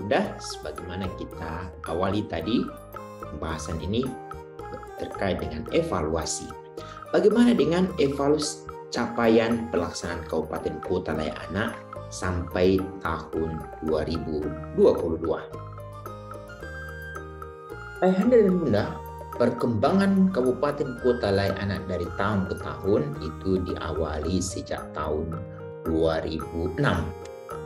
Bunda, sebagaimana kita awali tadi, pembahasan ini terkait dengan evaluasi. Bagaimana dengan evaluasi capaian pelaksanaan Kabupaten Kota Layak Anak sampai tahun 2022? Ayahanda dan Bunda, perkembangan Kabupaten Kota Layak Anak dari tahun ke tahun itu diawali sejak tahun 2006,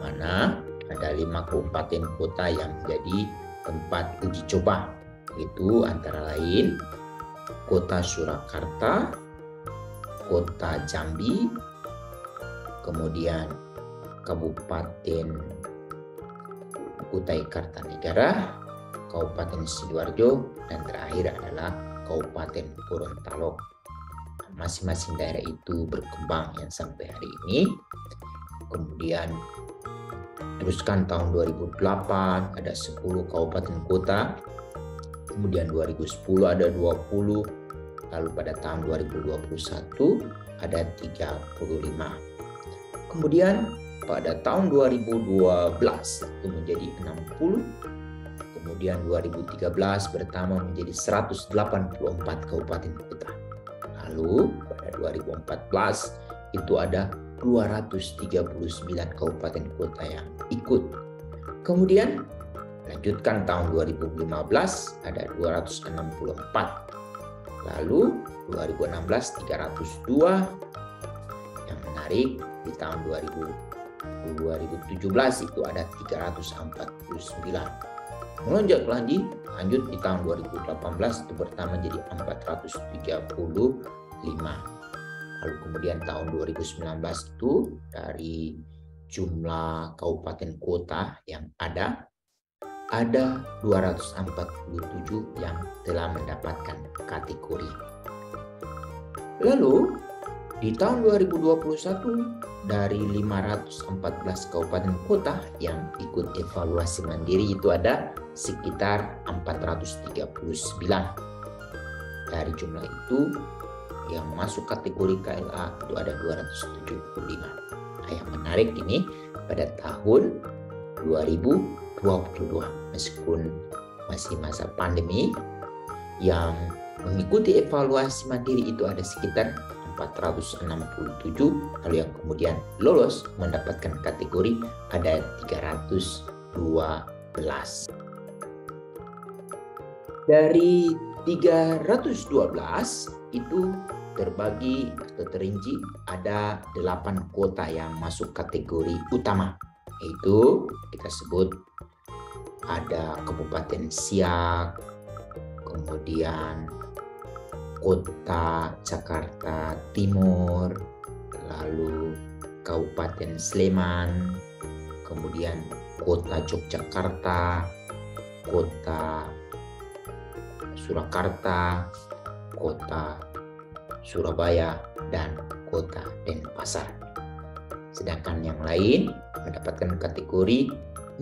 mana ada 5 kabupaten kota yang menjadi tempat uji coba, itu antara lain Kota Surakarta, Kota Jambi, kemudian Kabupaten Kutai Kartanegara, Kabupaten Sidoarjo, dan terakhir adalah Kabupaten Gorontalo. Masing-masing daerah itu berkembang yang sampai hari ini. Kemudian teruskan tahun 2008 ada 10 kabupaten kota, kemudian 2010 ada 20, lalu pada tahun 2021 ada 35. Kemudian pada tahun 2012 itu menjadi 60, kemudian 2013 bertambah menjadi 184 kabupaten kota. Lalu pada 2014 itu ada 239 kabupaten kota yang ikut. Kemudian lanjutkan tahun 2015 ada 264. Lalu 2016 302. Yang menarik di tahun 2017 itu ada 349. Melonjak lanjut di tahun 2018 itu bertambah menjadi 435. Lalu kemudian tahun 2019 itu dari jumlah kabupaten kota yang ada 247 yang telah mendapatkan kategori. Lalu di tahun 2021 dari 514 kabupaten kota yang ikut evaluasi mandiri itu ada sekitar 439. Dari jumlah itu yang masuk kategori KLA itu ada 275. Nah, yang menarik ini pada tahun 2022 meskipun masih masa pandemi, yang mengikuti evaluasi mandiri itu ada sekitar 467, lalu yang kemudian lolos mendapatkan kategori ada 312. Dari 312 itu terbagi atau terinci ada 8 kota yang masuk kategori utama, yaitu kita sebut ada Kabupaten Siak, kemudian Kota Jakarta Timur, lalu Kabupaten Sleman, kemudian Kota Yogyakarta, Kota Surakarta, Kota Surabaya, dan Kota Denpasar. Sedangkan yang lain mendapatkan kategori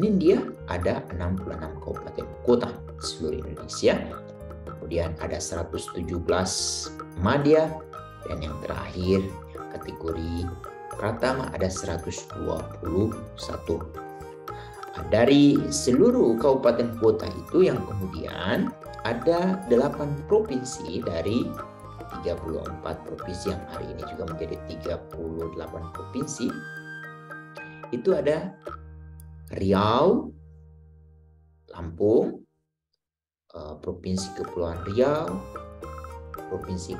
Nindya ada 66 kabupaten kota di seluruh Indonesia. Kemudian ada 117 madya, dan yang terakhir kategori Pratama ada 121. Dari seluruh kabupaten kota itu yang kemudian ada 8 provinsi dari 34 provinsi yang hari ini juga menjadi 38 provinsi. Itu ada Riau, Lampung, Provinsi Kepulauan Riau, Provinsi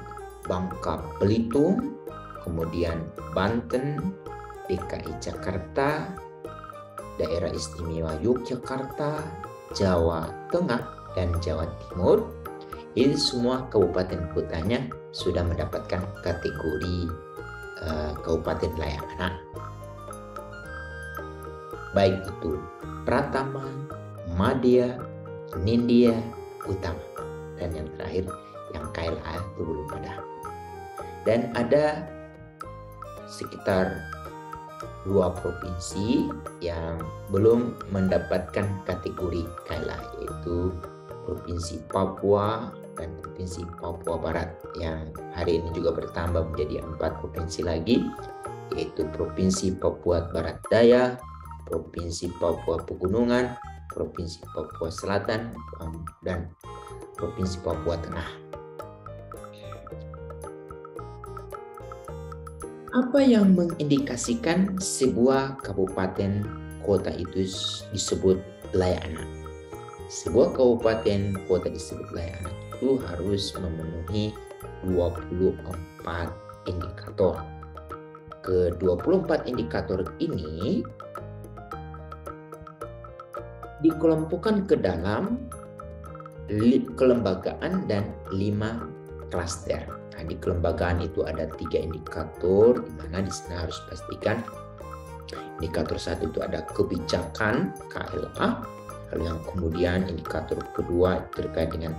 Bangka Belitung, kemudian Banten, DKI Jakarta, Daerah Istimewa Yogyakarta, Jawa Tengah, dan Jawa Timur. Ini semua kabupaten kotanya sudah mendapatkan kategori Kabupaten Layak Anak. Baik itu Pratama, Madya, Nindya, Utama, dan yang terakhir yang KLA itu belum ada. Dan ada sekitar 2 provinsi yang belum mendapatkan kategori KLA, yaitu Provinsi Papua dan Provinsi Papua Barat, yang hari ini juga bertambah menjadi 4 provinsi lagi, yaitu Provinsi Papua Barat Daya, Provinsi Papua Pegunungan, Provinsi Papua Selatan, dan Provinsi Papua Tengah. Apa yang mengindikasikan sebuah kabupaten kota itu disebut layak anak? Sebuah kabupaten kota disebut layak anak itu harus memenuhi 24 indikator. Ke 24 indikator ini dikelompokkan ke dalam kelembagaan dan 5 klaster. Nah, di kelembagaan itu ada 3 indikator, di mana di sana harus pastikan indikator 1 itu ada kebijakan KLA, lalu yang kemudian indikator kedua terkait dengan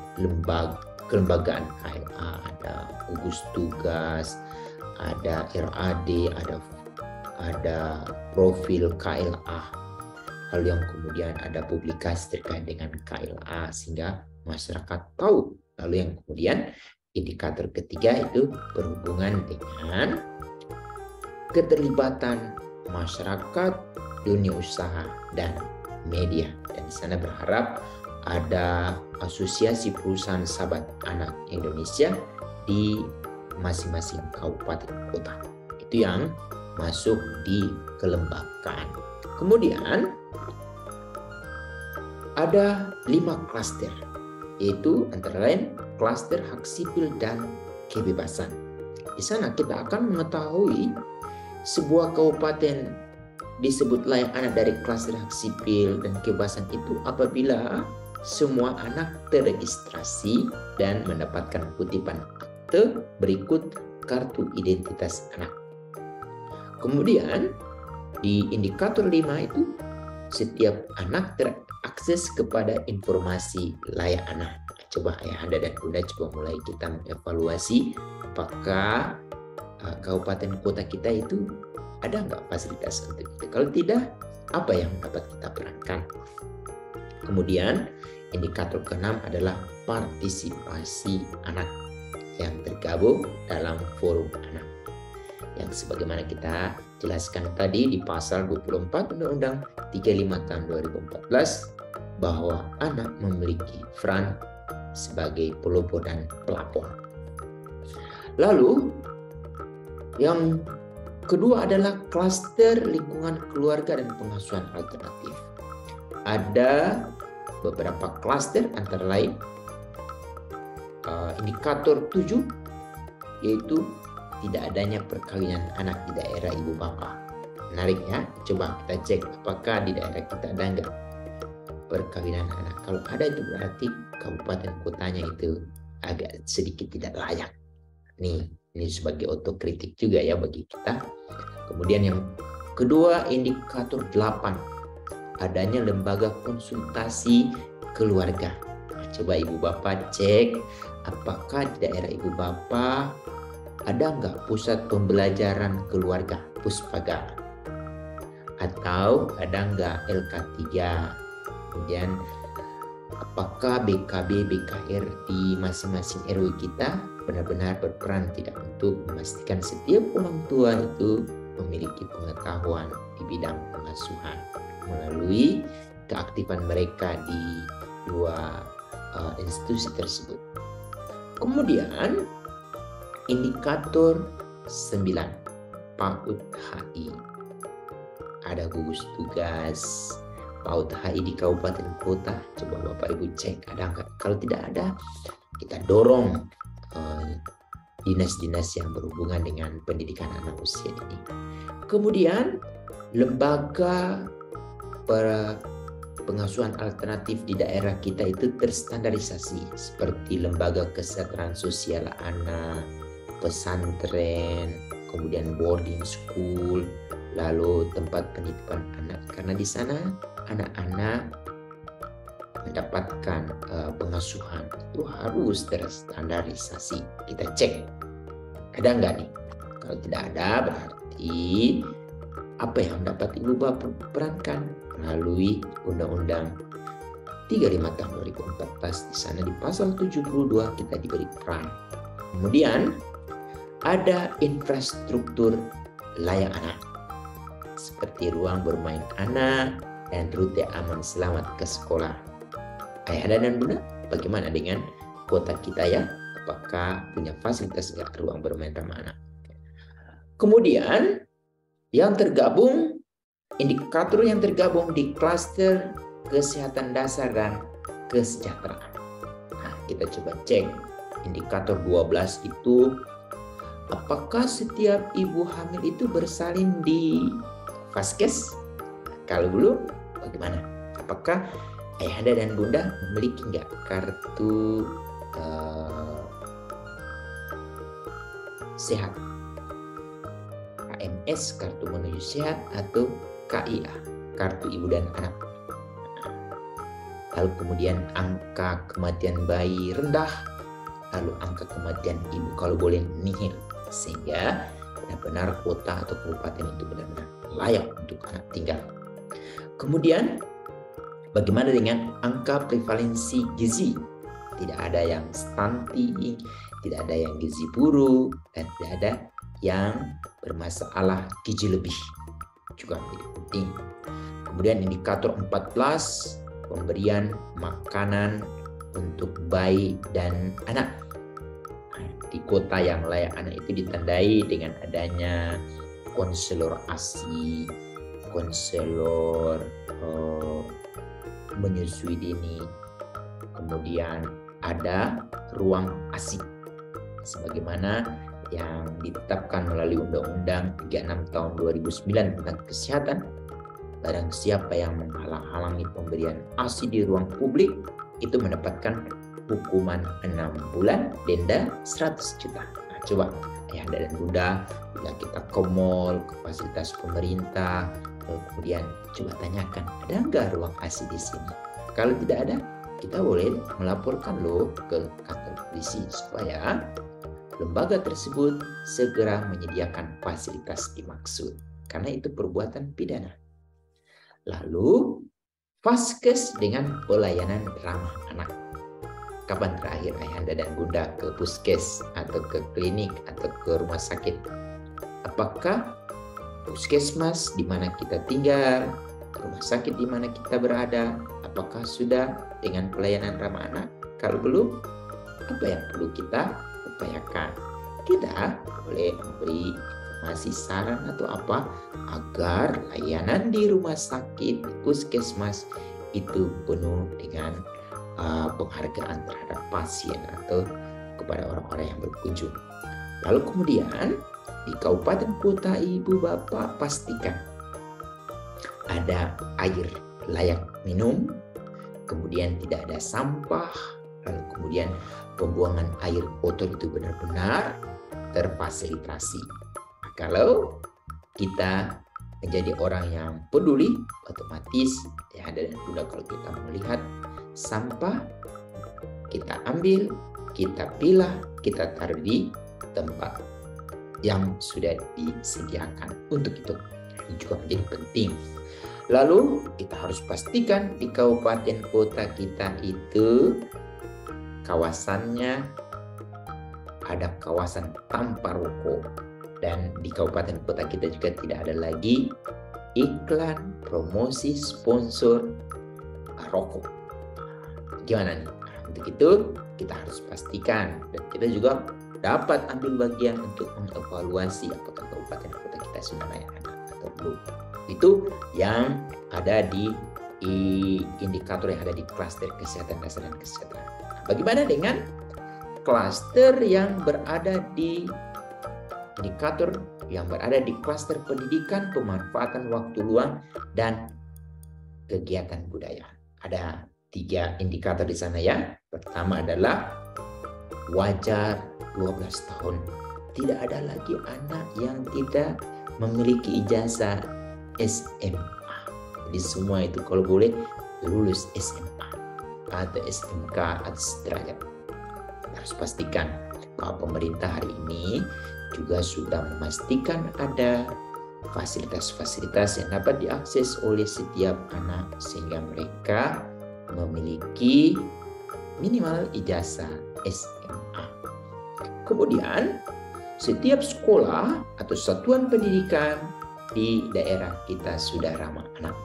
kelembagaan KLA, ada gugus tugas, ada RAD, ada profil KLA, lalu yang kemudian ada publikasi terkait dengan KLA sehingga masyarakat tahu. Lalu yang kemudian indikator ketiga itu berhubungan dengan keterlibatan masyarakat, dunia usaha, dan media. Dan di sana berharap ada asosiasi perusahaan sahabat anak Indonesia di masing-masing kabupaten kota. Itu yang masuk di kelembagaan. Kemudian ada 5 klaster, yaitu antara lain klaster hak sipil dan kebebasan. Di sana kita akan mengetahui sebuah kabupaten disebut layak anak dari klaster hak sipil dan kebebasan itu apabila semua anak terregistrasi dan mendapatkan kutipan akte berikut kartu identitas anak. Kemudian di indikator 5 itu setiap anak terakses kepada informasi layak anak. Coba Ayahanda dan Bunda coba mulai kita mengevaluasi apakah kabupaten kota kita itu ada nggak fasilitas untuk itu. Kalau tidak, apa yang dapat kita perankan? Kemudian indikator ke-6 adalah partisipasi anak yang tergabung dalam forum anak. Yang sebagaimana kita jelaskan tadi di pasal 24 Undang-Undang 35 tahun 2014 bahwa anak memiliki peran sebagai pelopor dan pelapor. Lalu yang kedua adalah klaster lingkungan keluarga dan pengasuhan alternatif. Ada beberapa klaster antara lain indikator 7 yaitu tidak adanya perkawinan anak di daerah ibu bapa. Menarik ya, coba kita cek apakah di daerah kita ada enggak perkawinan anak. Kalau ada itu berarti kabupaten kotanya itu agak sedikit tidak layak. Ini sebagai otokritik juga ya bagi kita. Kemudian yang kedua indikator 8, adanya lembaga konsultasi keluarga. Nah, coba ibu bapak cek apakah di daerah ibu bapak ada nggak pusat pembelajaran keluarga Puspaga, atau ada nggak LK3. Kemudian apakah BKB, BKR di masing-masing RW kita benar-benar berperan tidak untuk memastikan setiap orang tua itu memiliki pengetahuan di bidang pengasuhan melalui keaktifan mereka di dua institusi tersebut. Kemudian indikator 9, PAUD HI. Ada gugus tugas PAUD HI di kabupaten kota. Coba Bapak Ibu cek ada nggak? Kalau tidak ada, kita dorong dinas-dinas yang berhubungan dengan pendidikan anak usia dini. Kemudian lembaga pengasuhan alternatif di daerah kita itu terstandarisasi seperti lembaga kesejahteraan sosial anak, pesantren, kemudian boarding school, lalu tempat penitipan anak. Karena di sana anak-anak mendapatkan pengasuhan itu harus terstandarisasi. Kita cek ada nggak nih? Kalau tidak ada berarti apa yang dapat Ibu Bapak perankan melalui Undang-Undang 35 tahun 2014. Di sana di pasal 72 kita diberi peran. Kemudian ada infrastruktur layak anak seperti ruang bermain anak, dan rute aman selamat ke sekolah. Ayah dan bunda, bagaimana dengan kota kita ya? Apakah punya fasilitas nggak ruang bermain ramah anak? Kemudian yang tergabung, indikator yang tergabung di klaster kesehatan dasar dan kesejahteraan. Nah, kita coba cek indikator 12 itu, apakah setiap ibu hamil itu bersalin di Vaskes? Kalau belum, bagaimana? Apakah ayahanda dan bunda memiliki nggak kartu sehat? KMS, kartu menuju sehat, atau KIA, kartu ibu dan anak. Lalu kemudian angka kematian bayi rendah, lalu angka kematian ibu kalau boleh nihil, sehingga benar-benar kota atau kabupaten itu benar-benar layak untuk anak tinggal. Kemudian bagaimana dengan angka prevalensi gizi? Tidak ada yang stunting, tidak ada yang gizi buruk, dan tidak ada yang bermasalah gizi lebih, juga menjadi penting. Kemudian indikator 14, pemberian makanan untuk bayi dan anak. Di kota yang layak anak itu ditandai dengan adanya konselor ASI, konselor menyusui dini, kemudian ada ruang ASI sebagaimana yang ditetapkan melalui Undang-Undang 36 tahun 2009 tentang kesehatan. Barang siapa yang menghalang-halangi pemberian ASI di ruang publik itu mendapatkan hukuman 6 bulan, denda 100 juta. Nah, coba ayahanda dan bunda, bila kita ke mall, ke fasilitas pemerintah, kemudian coba tanyakan, ada nggak ruang ASI di sini? Kalau tidak ada, kita boleh melaporkan loh ke kantor polisi supaya lembaga tersebut segera menyediakan fasilitas dimaksud, karena itu perbuatan pidana. Lalu Vaskes dengan pelayanan ramah anak. Kapan terakhir ayahanda dan bunda ke puskes atau ke klinik atau ke rumah sakit? Apakah puskesmas di mana kita tinggal, rumah sakit di mana kita berada, apakah sudah dengan pelayanan ramah anak? Kalau belum, apa yang perlu kita upayakan? Kita boleh memberi informasi, saran atau apa agar layanan di rumah sakit, puskesmas itu penuh dengan penghargaan terhadap pasien atau kepada orang-orang yang berkunjung. Lalu kemudian di kabupaten kota ibu bapak pastikan ada air layak minum, kemudian tidak ada sampah, lalu kemudian pembuangan air kotor itu benar-benar terfasilitasi. Nah, kalau kita menjadi orang yang peduli, otomatis ya ada dan bunda kalau kita melihat sampah, kita ambil, kita pilah, kita taruh di tempat yang sudah disediakan untuk itu. Ini juga menjadi penting. Lalu kita harus pastikan di kabupaten kota kita itu kawasannya ada kawasan tanpa rokok, dan di kabupaten kota kita juga tidak ada lagi iklan, promosi, sponsor rokok. Gimana nih? Untuk itu kita harus pastikan, dan kita juga dapat ambil bagian untuk mengevaluasi apakah kabupaten kota kita sudah layak anak atau belum. Itu yang ada di indikator yang ada di klaster kesehatan dasar dan kesejahteraan. Bagaimana dengan klaster yang berada di indikator yang berada di klaster pendidikan, pemanfaatan waktu luang, dan kegiatan budaya? Ada 3 indikator di sana ya. Pertama adalah wajar 12 tahun. Tidak ada lagi anak yang tidak memiliki ijazah SMA. Jadi semua itu kalau boleh lulus SMA atau SMK atau sederajat. Harus pastikan bahwa pemerintah hari ini juga sudah memastikan ada fasilitas-fasilitas yang dapat diakses oleh setiap anak sehingga mereka memiliki minimal ijazah SMA. Kemudian setiap sekolah atau satuan pendidikan di daerah kita sudah ramah anak.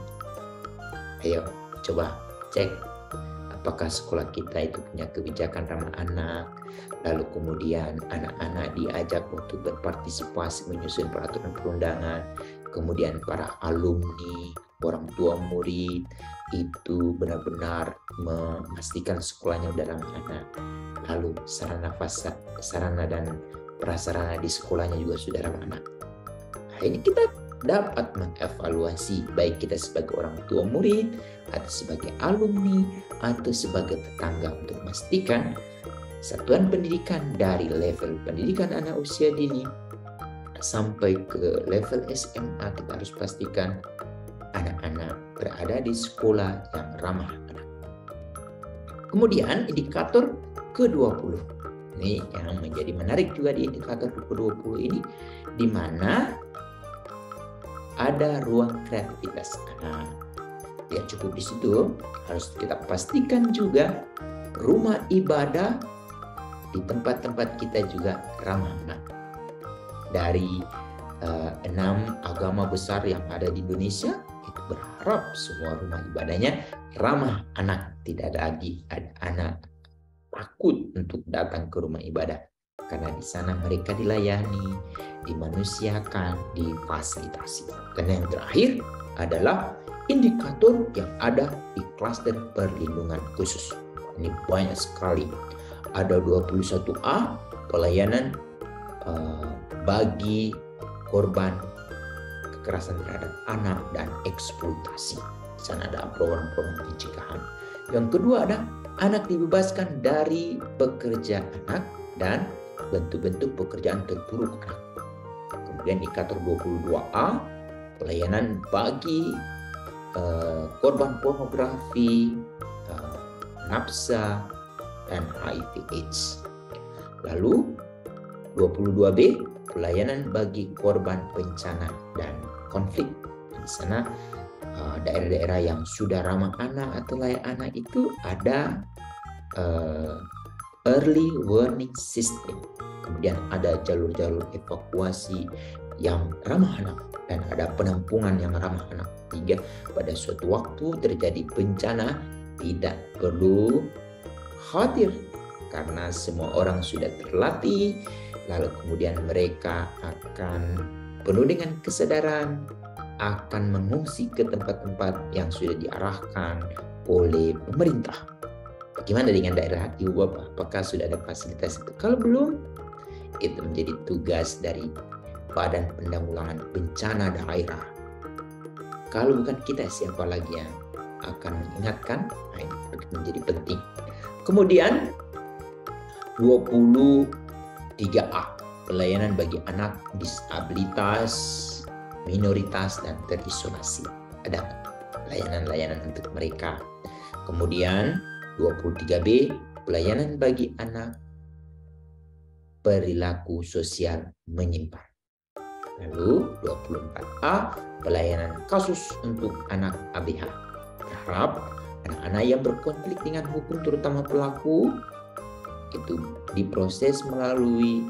Ayo coba cek apakah sekolah kita itu punya kebijakan ramah anak, lalu kemudian anak-anak diajak untuk berpartisipasi menyusun peraturan perundangan, kemudian para alumni, orang tua murid itu benar-benar memastikan sekolahnya sudah ramah anak, lalu sarana dan prasarana di sekolahnya juga sudah ramah anak. Nah, ini kita dapat mengevaluasi baik kita sebagai orang tua murid atau sebagai alumni atau sebagai tetangga untuk memastikan satuan pendidikan dari level pendidikan anak usia dini sampai ke level SMA kita harus pastikan anak-anak berada di sekolah yang ramah anak. Kemudian indikator ke-20. Ini yang menjadi menarik juga di indikator ke-20 ini, di mana ada ruang kreativitas anak. Ya cukup di situ, harus kita pastikan juga rumah ibadah di tempat-tempat kita juga ramah anak. Dari 6 agama besar yang ada di Indonesia, itu berharap semua rumah ibadahnya ramah anak. Tidak ada lagi anak takut untuk datang ke rumah ibadah, karena di sana mereka dilayani, dimanusiakan, difasilitasi. Dan yang terakhir adalah indikator yang ada di klaster perlindungan khusus. Ini banyak sekali. Ada 21A, pelayanan bagi korban kekerasan terhadap anak dan eksploitasi. Di sana ada program-program pencegahan. Yang kedua ada anak dibebaskan dari pekerja anak dan bentuk-bentuk pekerjaan terburuk anak. Kemudian indikator 22A, pelayanan bagi korban pornografi, nafsa, dan HIV/AIDS. Lalu 22B, pelayanan bagi korban bencana dan konflik. Di sana daerah-daerah yang sudah ramah anak atau layak anak itu ada early warning system. Kemudian ada jalur-jalur evakuasi yang ramah anak dan ada penampungan yang ramah anak. Sehingga pada suatu waktu terjadi bencana tidak perlu khawatir karena semua orang sudah terlatih, lalu kemudian mereka akan penuh dengan kesadaran, akan mengungsi ke tempat-tempat yang sudah diarahkan oleh pemerintah. Bagaimana dengan daerah Ibu Bapak? Apakah sudah ada fasilitas itu? Kalau belum, itu menjadi tugas dari Badan Penanggulangan Bencana Daerah. Kalau bukan kita, siapa lagi yang akan mengingatkan? Nah, ini menjadi penting. Kemudian 23A, pelayanan bagi anak disabilitas, minoritas, dan terisolasi. Ada layanan-layanan untuk mereka. Kemudian 23B, pelayanan bagi anak perilaku sosial menyimpang. Lalu 24A, pelayanan kasus untuk anak ABH. Berharap anak-anak yang berkonflik dengan hukum, terutama pelaku, itu diproses melalui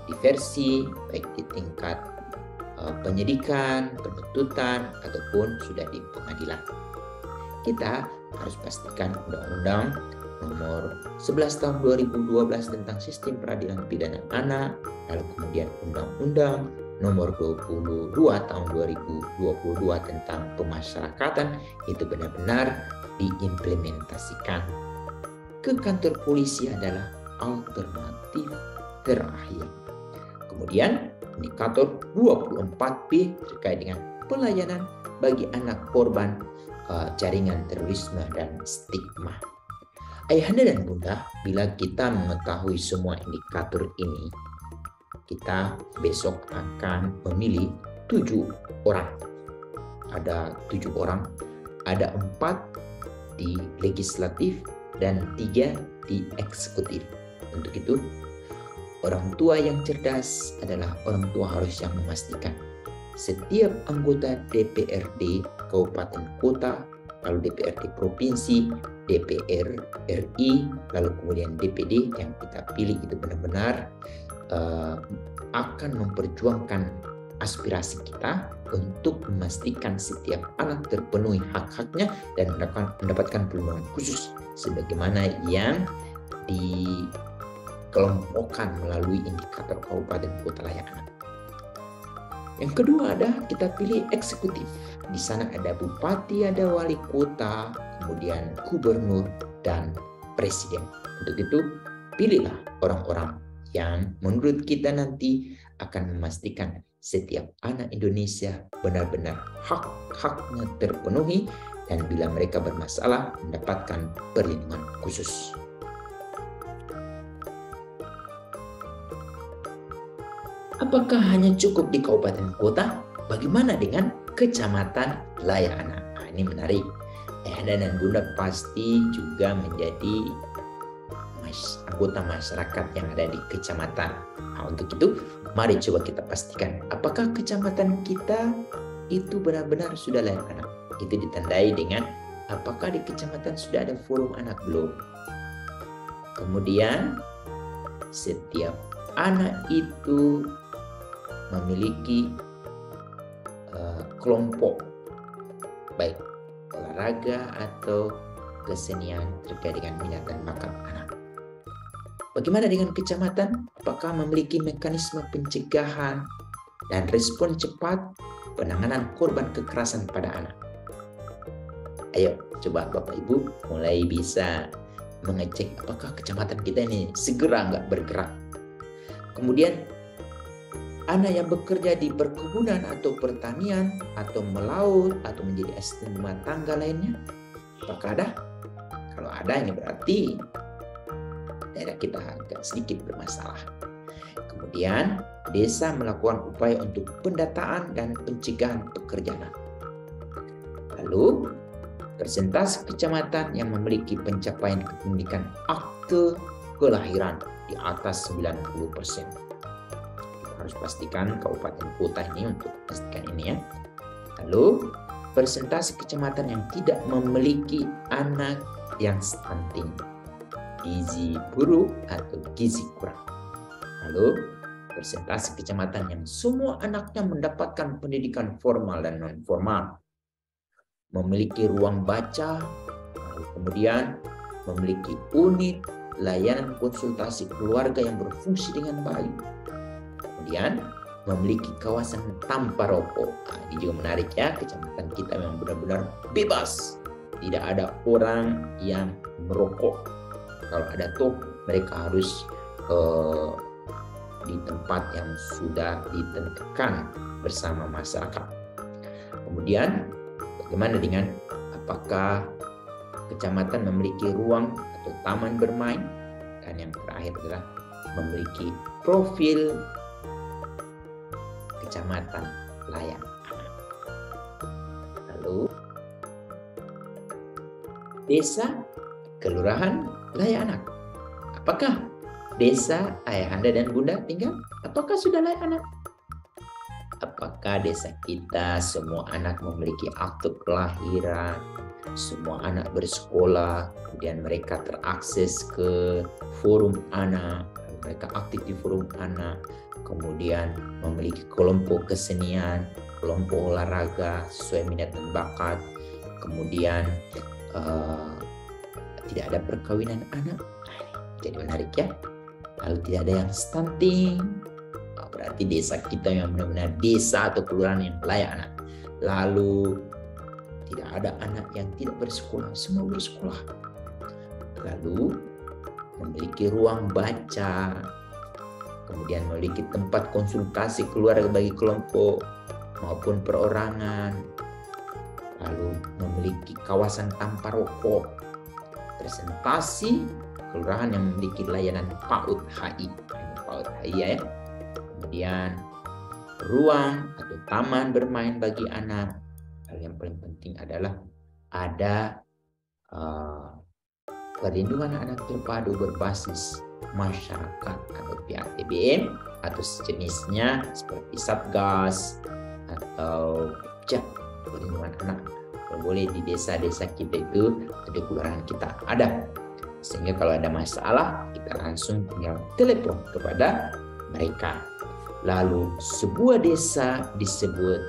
diversi, baik di tingkat penyidikan, penuntutan, ataupun sudah di pengadilan. Kita harus pastikan Undang-Undang Nomor 11 Tahun 2012 tentang Sistem Peradilan Pidana Anak, lalu kemudian Undang-Undang Nomor 22 Tahun 2022 tentang Pemasyarakatan itu benar-benar diimplementasikan. Ke kantor polisi adalah alternatif terakhir. Kemudian indikator 24B terkait dengan pelayanan bagi anak korban jaringan terorisme dan stigma. Ayahanda dan bunda, bila kita mengetahui semua indikator ini, kita besok akan memilih 7 orang. Ada 7 orang, ada 4 di legislatif dan 3 di eksekutif. Untuk itu, orang tua yang cerdas adalah orang tua harus yang memastikan setiap anggota DPRD Kabupaten Kota, lalu DPRD Provinsi, DPR RI, lalu kemudian DPD yang kita pilih itu benar-benar akan memperjuangkan aspirasi kita, untuk memastikan setiap anak terpenuhi hak-haknya dan mendapatkan perlindungan khusus sebagaimana yang dikelompokkan melalui indikator kabupaten kota layak anak. Yang kedua ada kita pilih eksekutif. Di sana ada bupati, ada wali kota, kemudian gubernur dan presiden. Untuk itu pilihlah orang-orang yang menurut kita nanti akan memastikan setiap anak Indonesia benar-benar hak-haknya terpenuhi dan bila mereka bermasalah mendapatkan perlindungan khusus. Apakah hanya cukup di kabupaten kota? Bagaimana dengan kecamatan layak anak? Nah, ini menarik. Ayahanda dan Bunda pasti juga menjadi anggota masyarakat yang ada di kecamatan. Nah, untuk itu, mari coba kita pastikan apakah kecamatan kita itu benar-benar sudah layak anak. Itu ditandai dengan apakah di kecamatan sudah ada forum anak belum. Kemudian, setiap anak itu memiliki kelompok baik olahraga atau kesenian terkait dengan minat dan bakat anak. Bagaimana dengan kecamatan? Apakah memiliki mekanisme pencegahan dan respon cepat penanganan korban kekerasan pada anak? Ayo coba Bapak Ibu mulai bisa mengecek apakah kecamatan kita ini segera nggak bergerak. Kemudian anak yang bekerja di perkebunan atau pertanian atau melaut atau menjadi asisten rumah tangga lainnya, apakah ada? Kalau ada ini berarti daerah kita agak sedikit bermasalah. Kemudian desa melakukan upaya untuk pendataan dan pencegahan pekerjaan. Lalu persentase kecamatan yang memiliki pencapaian kepemilikan akte kelahiran di atas 90%. Harus pastikan kabupaten kota ini untuk pastikan ini ya. Lalu persentase kecamatan yang tidak memiliki anak yang stunting, gizi buruk atau gizi kurang. Lalu persentase kecamatan yang semua anaknya mendapatkan pendidikan formal dan non formal, memiliki ruang baca, lalu kemudian memiliki unit layanan konsultasi keluarga yang berfungsi dengan baik. Kemudian memiliki kawasan tanpa rokok. Nah, ini juga menarik ya, kecamatan kita memang benar-benar bebas. Tidak ada orang yang merokok. Kalau ada tuh mereka harus di tempat yang sudah ditentukan bersama masyarakat. Kemudian bagaimana dengan apakah kecamatan memiliki ruang atau taman bermain? Dan yang terakhir adalah memiliki profil kecamatan layak anak. Lalu desa, kelurahan layak anak. Apakah desa ayahanda dan bunda tinggal? Apakah sudah layak anak? Apakah desa kita semua anak memiliki akte kelahiran, semua anak bersekolah, kemudian mereka terakses ke forum anak, mereka aktif di forum anak, kemudian memiliki kelompok kesenian, kelompok olahraga sesuai minat dan bakat, kemudian tidak ada perkawinan anak. Jadi menarik ya. Lalu tidak ada yang stunting, berarti desa kita yang benar-benar desa atau kelurahan yang layak anak. Lalu tidak ada anak yang tidak bersekolah, semua bersekolah. Lalu memiliki ruang baca, kemudian memiliki tempat konsultasi keluarga bagi kelompok maupun perorangan, lalu memiliki kawasan tanpa rokok, presentasi kelurahan yang memiliki layanan PAUD HI, PAUD HI ya. Kemudian ruang atau taman bermain bagi anak. Hal yang paling penting adalah ada perlindungan anak terpadu berbasis masyarakat atau pihak TBM atau sejenisnya seperti Satgas atau perlindungan anak. Kalau boleh di desa-desa kita itu di kelurahan kita ada, sehingga kalau ada masalah kita langsung tinggal telepon kepada mereka. Lalu sebuah desa disebut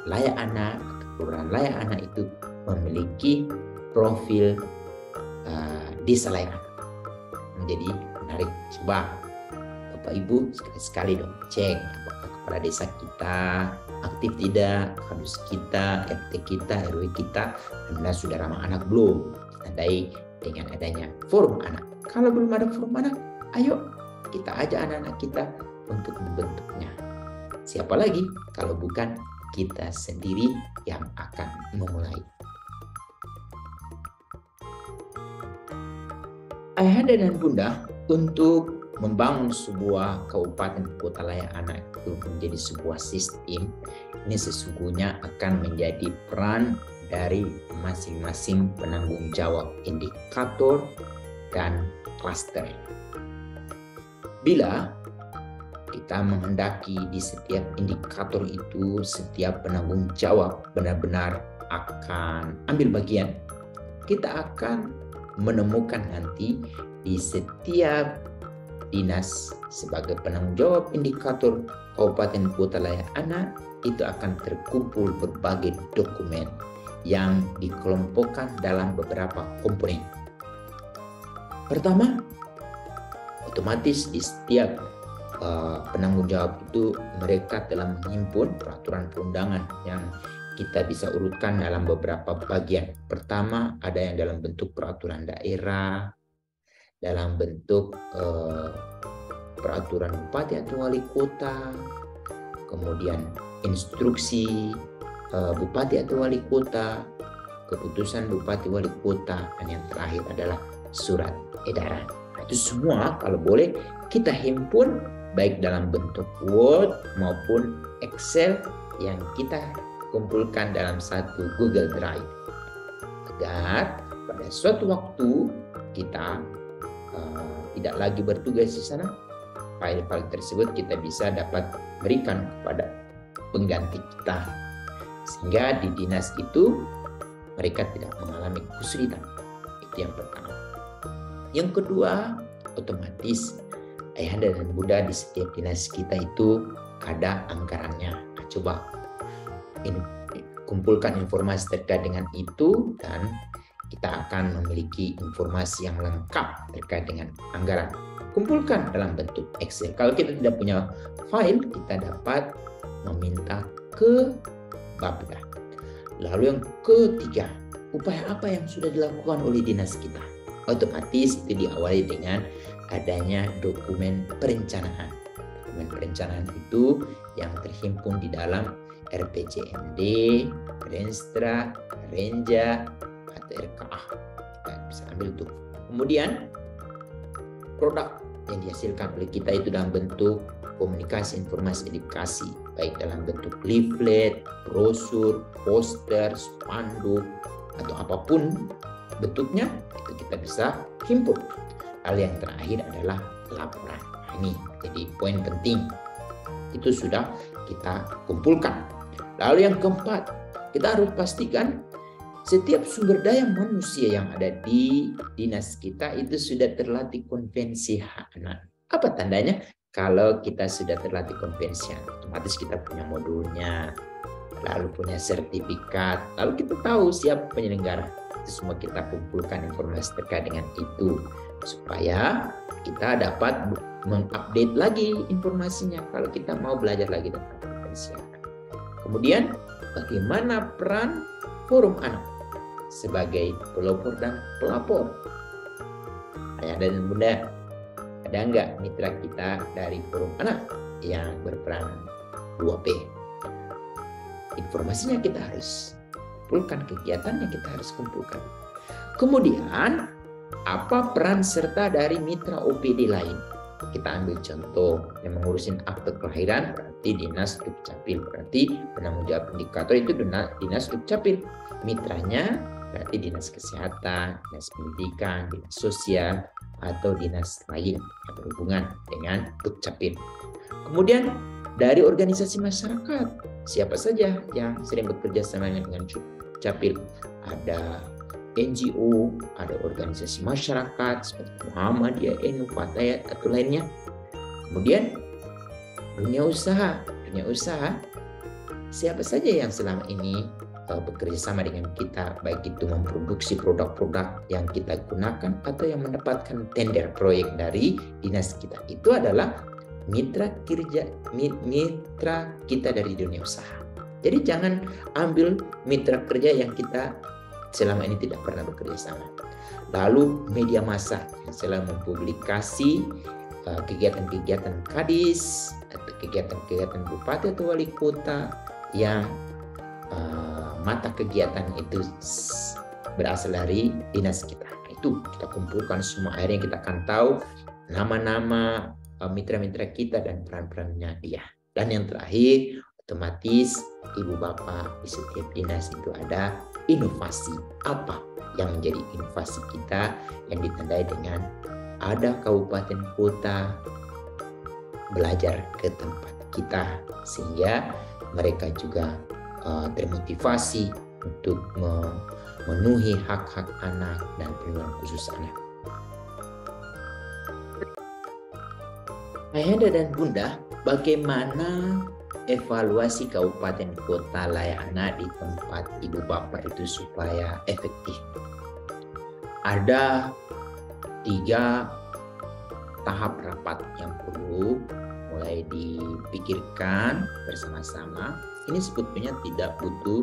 layak anak atau kelurahan layak anak itu memiliki profil desa layak anak. Menjadi menarik. Coba Bapak Ibu sekali-sekali dong cek apakah kepala desa kita aktif tidak, kadus kita, RT kita, RW kita benar sudah ramah anak belum. Ditandai dengan adanya forum anak. Kalau belum ada forum anak, ayo kita ajak anak-anak kita untuk membentuknya. Siapa lagi kalau bukan kita sendiri yang akan memulai. Ayahanda dan Bunda, untuk membangun sebuah kabupaten kota layak anak itu menjadi sebuah sistem, ini sesungguhnya akan menjadi peran dari masing-masing penanggung jawab indikator dan klaster. Bila kita menghendaki di setiap indikator itu setiap penanggung jawab benar-benar akan ambil bagian, kita akan menemukan nanti di setiap dinas sebagai penanggung jawab indikator kabupaten kota layak anak itu akan terkumpul berbagai dokumen yang dikelompokkan dalam beberapa komponen. Pertama, otomatis di setiap penanggung jawab itu mereka telah menghimpun peraturan perundangan yang kita bisa urutkan dalam beberapa bagian. Pertama, ada yang dalam bentuk peraturan daerah, dalam bentuk peraturan bupati atau wali kota, kemudian instruksi bupati atau wali kota, keputusan bupati wali kota, dan yang terakhir adalah surat edaran. Itu semua kalau boleh kita himpun baik dalam bentuk Word maupun Excel yang kita kumpulkan dalam satu Google Drive, agar pada suatu waktu kita tidak lagi bertugas di sana, file-file tersebut kita bisa dapat berikan kepada pengganti kita, sehingga di dinas itu mereka tidak mengalami kesulitan. Itu yang pertama. Yang kedua, otomatis ayahanda dan bunda di setiap dinas kita itu ada anggarannya. Nah, coba kumpulkan informasi terkait dengan itu dan kita akan memiliki informasi yang lengkap terkait dengan anggaran. Kumpulkan dalam bentuk Excel. Kalau kita tidak punya file, kita dapat meminta ke Bapeda. Lalu yang ketiga, upaya apa yang sudah dilakukan oleh dinas kita? Otomatis itu diawali dengan adanya dokumen perencanaan. Dokumen perencanaan itu yang terhimpun di dalam RPJMD, Renstra, Renja, atau RKA. Kita bisa ambil itu. Kemudian produk yang dihasilkan oleh kita itu dalam bentuk komunikasi, informasi, edukasi, baik dalam bentuk leaflet, brosur, poster, spanduk, atau apapun bentuknya, itu kita bisa himpun. Lalu yang terakhir adalah laporan. Nah, ini jadi poin penting. Itu sudah kita kumpulkan. Lalu yang keempat, kita harus pastikan setiap sumber daya manusia yang ada di dinas kita itu sudah terlatih konvensi hak anak. Apa tandanya? Kalau kita sudah terlatih konvensi, otomatis kita punya modulnya, lalu punya sertifikat, lalu kita tahu siapa penyelenggara. Itu semua kita kumpulkan informasi terkait dengan itu, supaya kita dapat mengupdate lagi informasinya kalau kita mau belajar lagi tentang konvensi anak. Kemudian, bagaimana peran forum anak sebagai pelopor dan pelapor? Ayah dan bunda, ada nggak mitra kita dari forum anak yang berperan 2P? Informasinya kita harus kumpulkan, kegiatannya kita harus kumpulkan. Kemudian, apa peran serta dari mitra OPD lain? Kita ambil contoh yang mengurusin akte kelahiran, berarti dinas dukcapil, berarti penanggung jawab indikator itu dinas dukcapil. Mitranya berarti dinas kesehatan, dinas pendidikan, dinas sosial, atau dinas lain yang berhubungan dengan dukcapil. Kemudian dari organisasi masyarakat, siapa saja yang sering bekerja sama dengan dukcapil? Ada NGO, ada organisasi masyarakat seperti Muhammadiyah, NU, Fatayat, atau lainnya. Kemudian dunia usaha siapa saja yang selama ini bekerja sama dengan kita, baik itu memproduksi produk-produk yang kita gunakan atau yang mendapatkan tender proyek dari dinas kita, itu adalah mitra kita dari dunia usaha. Jadi jangan ambil mitra kerja yang kita selama ini tidak pernah bekerja sama. Lalu media massa yang selalu mempublikasi kegiatan-kegiatan kadis atau kegiatan-kegiatan bupati atau wali kota yang mata kegiatan itu berasal dari dinas kita. Itu kita kumpulkan semua, akhirnya kita akan tahu nama-nama mitra-mitra kita dan peran-perannya dia. Dan yang terakhir, otomatis ibu bapak di setiap dinas itu ada inovasi. Apa yang menjadi inovasi kita yang ditandai dengan ada kabupaten kota belajar ke tempat kita, sehingga mereka juga termotivasi untuk memenuhi hak-hak anak dan perlindungan khusus anak. Ayahanda dan bunda, bagaimana evaluasi kabupaten kota layak anak di tempat ibu bapak itu supaya efektif? Ada 3 tahap rapat yang perlu mulai dipikirkan bersama-sama. Ini sebetulnya tidak butuh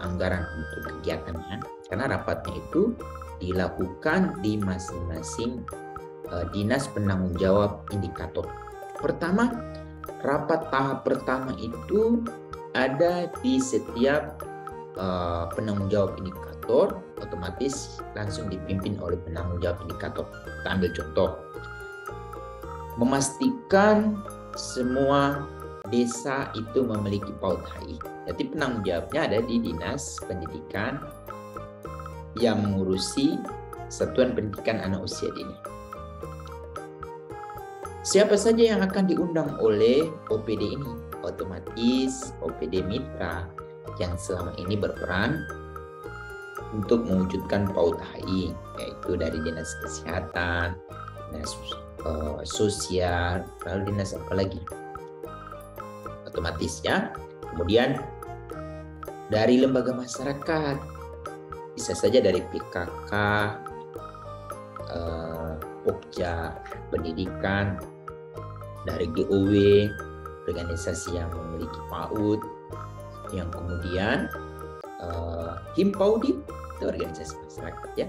anggaran untuk kegiatannya, karena rapatnya itu dilakukan di masing-masing dinas penanggung jawab indikator. Pertama, rapat tahap pertama itu ada di setiap penanggung jawab indikator, otomatis langsung dipimpin oleh penanggung jawab indikator. Kita ambil contoh, memastikan semua desa itu memiliki PAUD HI. Jadi penanggung jawabnya ada di Dinas Pendidikan yang mengurusi Satuan Pendidikan Anak Usia Dini. Siapa saja yang akan diundang oleh OPD ini? Otomatis OPD mitra yang selama ini berperan untuk mewujudkan PAUD HI, yaitu dari Dinas Kesehatan, Dinas Sosial, lalu dinas apa lagi? Otomatis ya. Kemudian dari lembaga masyarakat, bisa saja dari PKK, Pokja Pendidikan, dari GOW, organisasi yang memiliki PAUD, yang kemudian Himpaudi, itu organisasi masyarakat ya,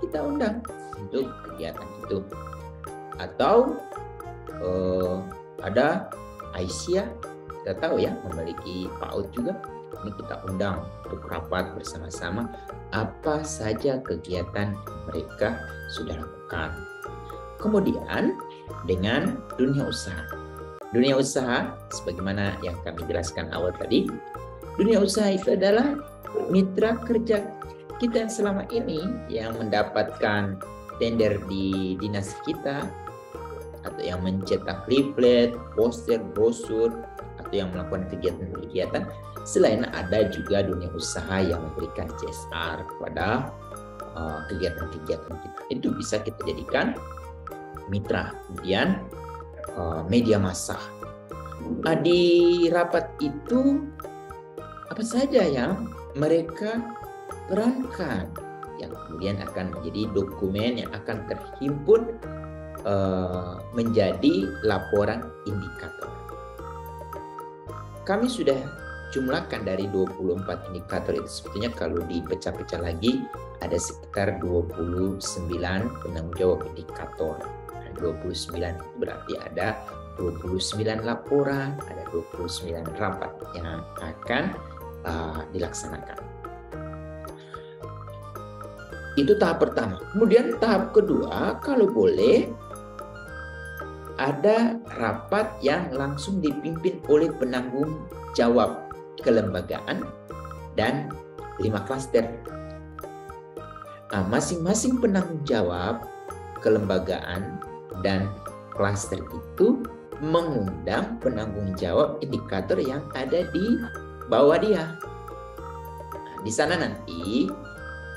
kita undang untuk kegiatan itu. Atau ada Aisyah, kita tahu ya, memiliki PAUD juga. Ini kita undang untuk rapat bersama-sama apa saja kegiatan mereka sudah lakukan. Kemudian dengan dunia usaha. Dunia usaha, sebagaimana yang kami jelaskan awal tadi, dunia usaha itu adalah mitra kerja kita yang selama ini yang mendapatkan tender di dinas kita, atau yang mencetak leaflet, poster, brosur, atau yang melakukan kegiatan-kegiatan. Selain ada juga dunia usaha yang memberikan CSR kepada kegiatan-kegiatan kita. Itu bisa kita jadikan mitra. Kemudian media massa. Di rapat itu apa saja yang mereka perankan, yang kemudian akan menjadi dokumen yang akan terhimpun menjadi laporan indikator. Kami sudah jumlahkan dari 24 indikator itu, sebetulnya kalau dipecah-pecah lagi ada sekitar 29 penanggung jawab indikator. 29 itu berarti ada 29 laporan, ada 29 rapat yang akan dilaksanakan. Itu tahap pertama. Kemudian tahap kedua, kalau boleh ada rapat yang langsung dipimpin oleh penanggung jawab kelembagaan dan 5 klaster. Masing-masing penanggung jawab kelembagaan dan klaster itu mengundang penanggung jawab indikator yang ada di bawah dia. Di sana nanti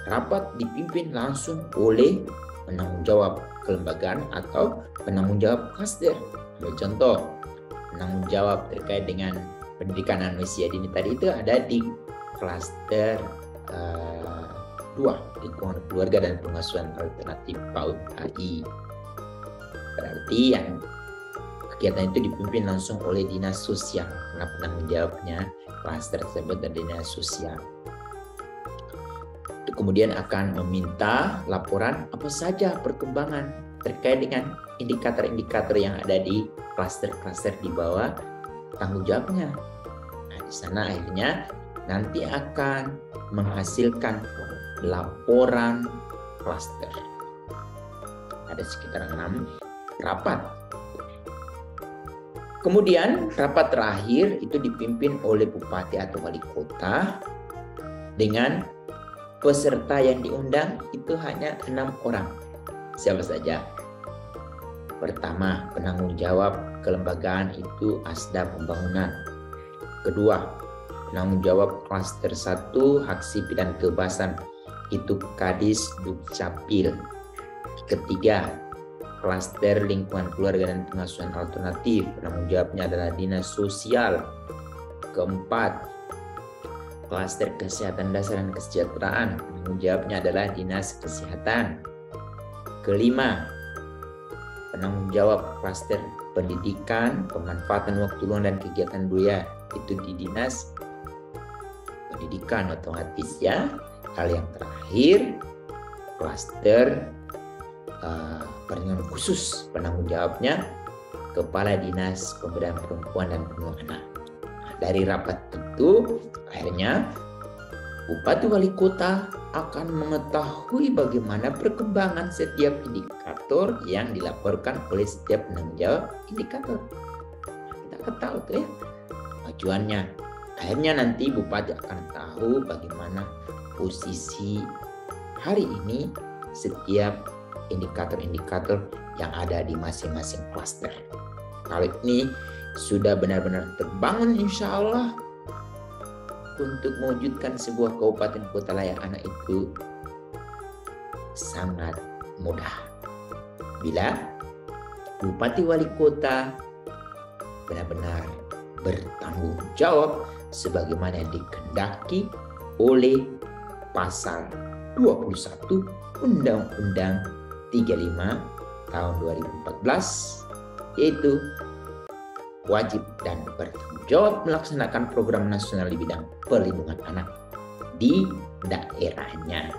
rapat dipimpin langsung oleh penanggung jawab kelembagaan atau penanggung jawab klaster. Contoh, penanggung jawab terkait dengan pendidikan anak usia dini tadi itu ada di klaster 2, lingkungan keluarga dan pengasuhan alternatif PAUD AI. Berarti yang kegiatan itu dipimpin langsung oleh dinas sosial, karena penanggung jawabnya klaster tersebut dan dinas sosial. Kemudian akan meminta laporan apa saja perkembangan terkait dengan indikator-indikator yang ada di klaster-klaster di bawah tanggung jawabnya. Nah, di sana akhirnya nanti akan menghasilkan laporan klaster. Ada sekitar 6 rapat. Kemudian rapat terakhir itu dipimpin oleh bupati atau wali kota dengan peserta yang diundang itu hanya 6 orang. Siapa saja? Pertama, penanggung jawab kelembagaan itu Asda Pembangunan. Kedua, penanggung jawab klaster 1 hak sipil dan kebebasan itu Kadis Dukcapil. Ketiga, klaster lingkungan keluarga dan pengasuhan alternatif, penanggung jawabnya adalah dinas sosial. Keempat, klaster kesehatan dasar dan kesejahteraan, penanggung jawabnya adalah dinas kesehatan. Kelima, penanggung jawab klaster pendidikan, pemanfaatan waktu luang dan kegiatan budaya itu di dinas pendidikan otomatis ya. Hal yang terakhir, klaster perlindungan khusus, penanggung jawabnya Kepala Dinas Pemberdayaan Perempuan dan Perlindungan Anak. Nah, dari rapat itu akhirnya Bupati Wali Kota akan mengetahui bagaimana perkembangan setiap indikator yang dilaporkan oleh setiap penanggung jawab indikator. Kita akan tahu tuh ya tujuannya. Akhirnya nanti Bupati akan tahu bagaimana posisi hari ini setiap indikator-indikator yang ada di masing-masing klaster. Kalau ini sudah benar-benar terbangun insya Allah untuk mewujudkan sebuah kabupaten kota layak anak itu sangat mudah. Bila Bupati Wali Kota benar-benar bertanggung jawab sebagaimana yang dikehendaki oleh pasal 21 Undang-Undang 35 tahun 2014, yaitu wajib dan bertanggung jawab melaksanakan program nasional di bidang perlindungan anak di daerahnya.